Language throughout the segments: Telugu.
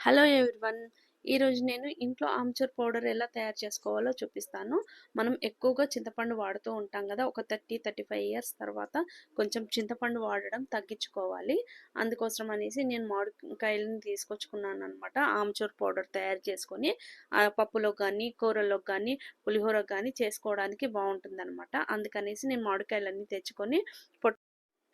Hello everyone. ఈరోజు నేను ఇంట్లో ఆమ్చూర్ పౌడర్ ఎలా తయారు చేసుకోవాలో చూపిస్తాను. మనం ఎక్కువగా చింతపండు వాడుతూ ఉంటాం కదా! ఒక 35 ఇయర్స్ తర్వాత కొంచెం చింతపండు వాడడం తగ్గించుకోవాలి. అందుకోసం అనేసి నేను మామిడికాయలని తీసుకొచ్చుకున్నాననమాట. ఆమ్చూర్ పౌడర్ తయారు చేసుకొని పప్పులోకి కానీ, కూరల్లోకి కానీ, పులిహోరకి కానీ చేసుకోవడానికి బాగుంటుందన్నమాట. అందుకనేసి నేను మామిడికాయలన్నీ తెచ్చుకొని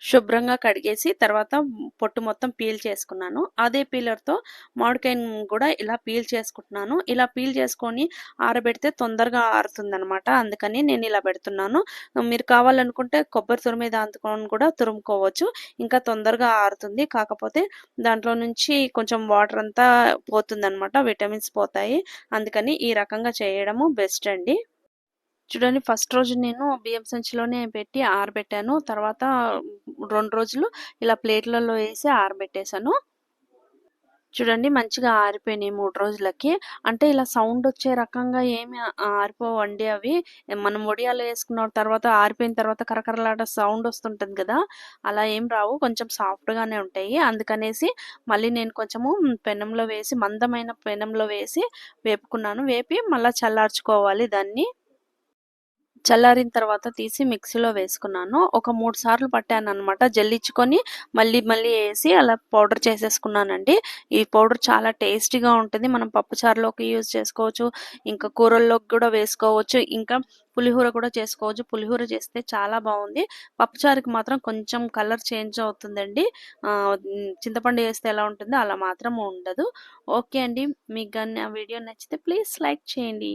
శుభ్రంగా కడిగేసి తర్వాత పొట్టు మొత్తం పీల్ చేసుకున్నాను. అదే పీలర్‌తో మామిడికాయని కూడా ఇలా పీల్ చేసుకుంటున్నాను. ఇలా పీల్ చేసుకొని ఆరబెడితే తొందరగా ఆరుతుందనమాట. అందుకని నేను ఇలా పెడుతున్నాను. మీరు కావాలనుకుంటే కొబ్బరి తురిమే దాంతోని కూడా తురుముకోవచ్చు. ఇంకా తొందరగా ఆరుతుంది. కాకపోతే దాంట్లో నుంచి కొంచెం వాటర్ అంతా పోతుందనమాట. విటమిన్స్ పోతాయి. అందుకని ఈ రకంగా చేయడము బెస్ట్ అండి. చూడండి, ఫస్ట్ రోజు నేను బియ్యం సంచిలోనే పెట్టి ఆరబెట్టాను. తర్వాత 2 రోజులు ఇలా ప్లేట్‌లలో ఏసి ఆరబెట్టేసాను. చూడండి, మంచిగా ఆరిపోయినాయి 3 రోజులకి. అంటే ఇలా సౌండొచ్చే రకంగా ఏమి ఆరిపోవండి అవి. మనం వడియాలో ఏసుకున్న తర్వాత ఆరిపోయిన తర్వాత కరకరలాట సౌండొస్తుంటది గదా! అలా ఏం రావు. కొంచెం సాఫ్ట్‌గానే ఉంటాయి. అందుకనేసి మళ్ళీ నేను కొంచెము పెనంలో వేసి మందమైన పెనంలో వేసి వేపుకున్నాను. వేపి మళ్ళా చల్లార్చుకోవాలి దాన్ని. చల్లారిన తర్వాత తీసి మిక్సీలో వేసుకున్నాను. ఒక 3 సార్లు పట్టాననమాట. జల్లించుకొని మళ్ళీ మళ్ళీ ఏసి అలా పౌడర్ చేసేసుకున్నానండి. ఈ పౌడర్ చాలా టేస్టీగా ఉంటుంది. మనం పప్పుచారులోకి యూజ్ చేసుకోవచ్చు. ఇంకా కూరల్లోకి కూడా వేసుకోవచ్చు. ఇంకా పులిహోర కూడా చేసుకోవచ్చు. పులిహోర చేస్తే చాలా బావుంది. పప్పుచారుకి మాత్రం కొంచెం కలర్ చేంజ్ అవుతుందండి. చింతపండు ఏస్తే ఎలా ఉంటుందో అలా మాత్రం ఉండదు. ఓకే అండి. మీకు గాని నా వీడియో నచ్చితే ప్లీజ్ లైక్ చేయండి.